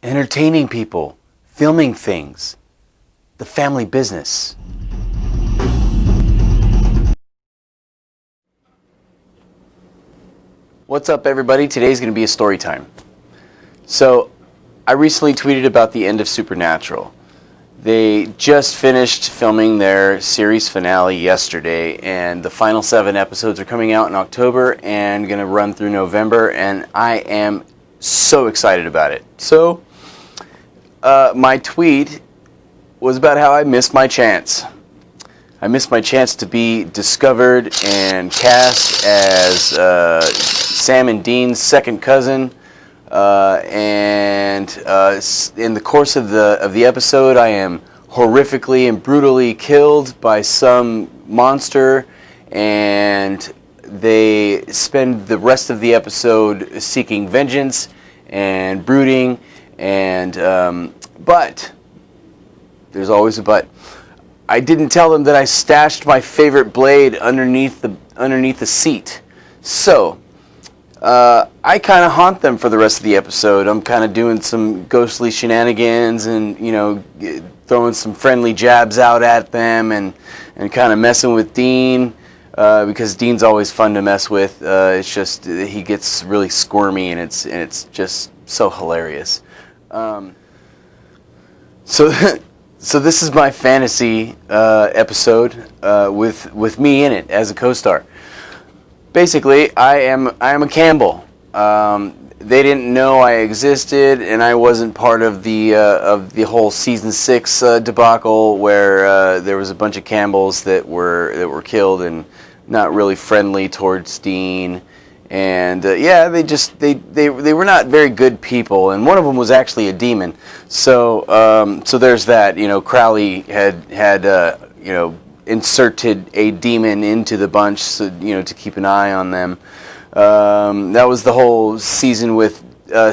entertaining people, filming things, the family business. What's up, everybody? Today's going to be a story time. So, I recently tweeted about the end of Supernatural. They just finished filming their series finale yesterday, and the final 7 episodes are coming out in October and going to run through November, and I am so excited about it. So, my tweet was about how I missed my chance. I missed my chance to be discovered and cast as Sam and Dean's second cousin. In the course of the episode, I am horrifically and brutally killed by some monster, and they spend the rest of the episode seeking vengeance and brooding. And but there's always a but. I didn't tell them that I stashed my favorite blade underneath the seat, so. I kind of haunt them for the rest of the episode. I'm kind of doing some ghostly shenanigans and, throwing some friendly jabs out at them and kind of messing with Dean, because Dean's always fun to mess with. It's just he gets really squirmy and it's just so hilarious. So this is my fantasy episode with me in it as a co-star. Basically, I am a Campbell. They didn't know I existed, and I wasn't part of the whole season 6 debacle where there was a bunch of Campbells that were killed and not really friendly towards Dean. And they were not very good people, and one of them was actually a demon. So there's that. Crowley had inserted a demon into the bunch, so, to keep an eye on them. That was the whole season with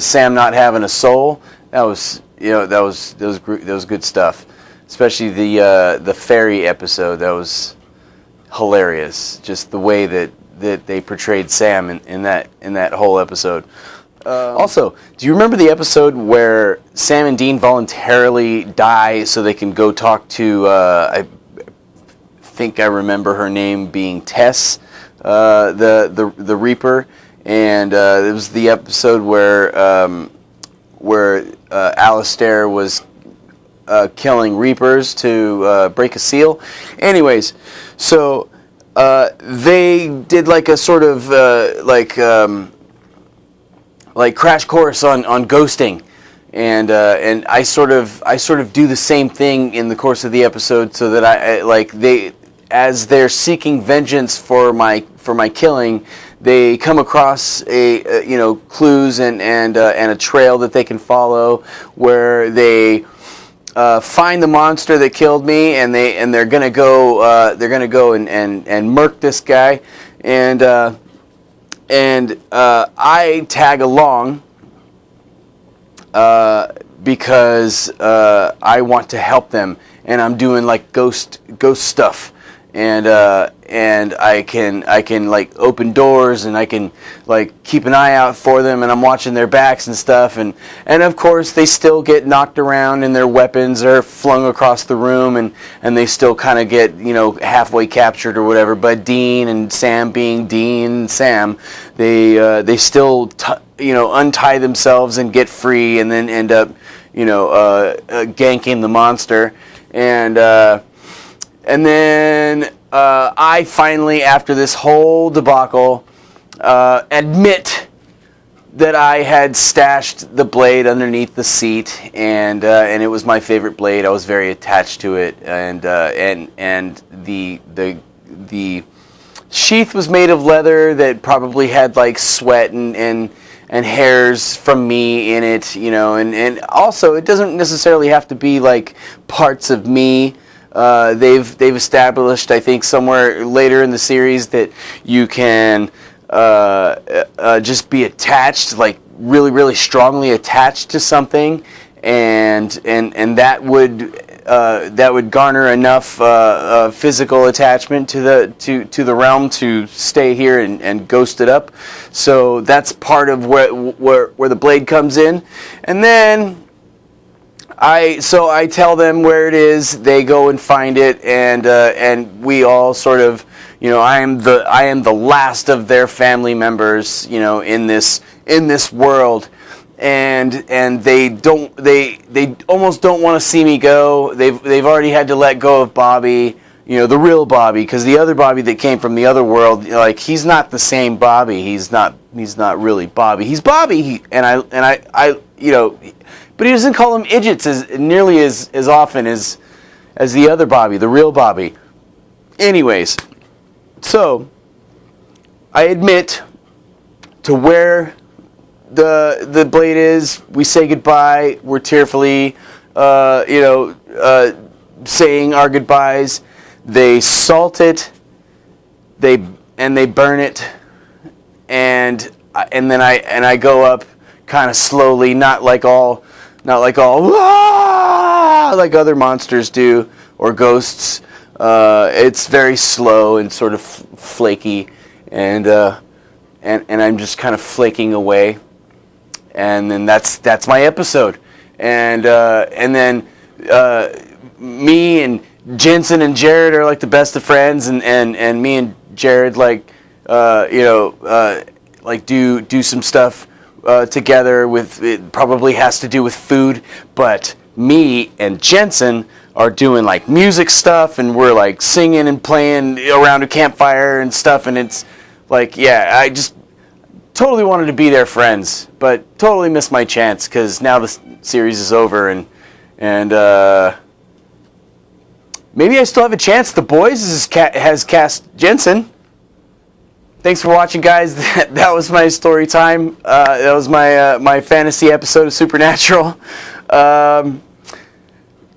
Sam not having a soul. That was good stuff. Especially the fairy episode. That was hilarious. Just the way that they portrayed Sam in that whole episode. Also, do you remember the episode where Sam and Dean voluntarily die so they can go talk to I think I remember her name being Tess, the Reaper, and it was the episode where Alistair was killing Reapers to break a seal. Anyways, so they did like a sort of like crash course on ghosting. And I sort of do the same thing in the course of the episode, so that as they're seeking vengeance for my killing, they come across clues and a trail that they can follow, where they find the monster that killed me, and they're gonna go and murk this guy, and I tag along. Because I want to help them, and I'm doing like ghost stuff, and I can like open doors, and I can like keep an eye out for them, and I'm watching their backs and stuff, and of course they still get knocked around, and their weapons are flung across the room, and they still kind of get halfway captured or whatever. But Dean and Sam, being Dean and Sam, they still untie themselves and get free, and then end up ganking the monster, and then I finally, after this whole debacle, admit that I had stashed the blade underneath the seat, and it was my favorite blade. I was very attached to it, and the sheath was made of leather that probably had like sweat and hairs from me in it, and also it doesn't necessarily have to be like parts of me. They've established, I think, somewhere later in the series that you can just be attached, like really, really strongly attached to something, and that would garner enough physical attachment to the realm to stay here and ghost it up. So that's part of where the blade comes in, and then So I tell them where it is. They go and find it, and we all sort of, I am the last of their family members, in this world, and they almost don't want to see me go. They've already had to let go of Bobby, the real Bobby, because the other Bobby that came from the other world, like, he's not the same Bobby. He's not really Bobby. He's Bobby, and I but he doesn't call them idiots nearly as often as the other Bobby, the real Bobby. Anyways, so I admit to where the blade is. We say goodbye. We're tearfully, saying our goodbyes. They salt it. They burn it, and then I go up kind of slowly, not like all like other monsters do, or ghosts. It's very slow and sort of flaky, and I'm just kind of flaking away, and then that's my episode, and then me and Jensen and Jared are like the best of friends, and me and Jared like do some stuff together. With it probably has to do with food, but me and Jensen are doing like music stuff, and we're like singing and playing around a campfire and stuff, and it's like, yeah, I just totally wanted to be their friends, but totally missed my chance because now the series is over, and maybe I still have a chance. The Boys has cast Jensen. Thanks for watching, guys. That was my story time. That was my fantasy episode of Supernatural.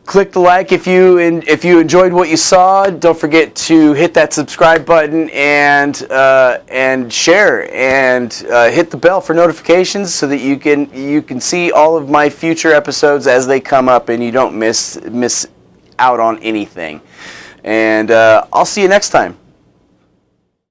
Click the like if you enjoyed what you saw. Don't forget to hit that subscribe button and share, and hit the bell for notifications so that you can see all of my future episodes as they come up, and you don't miss out on anything. And I'll see you next time.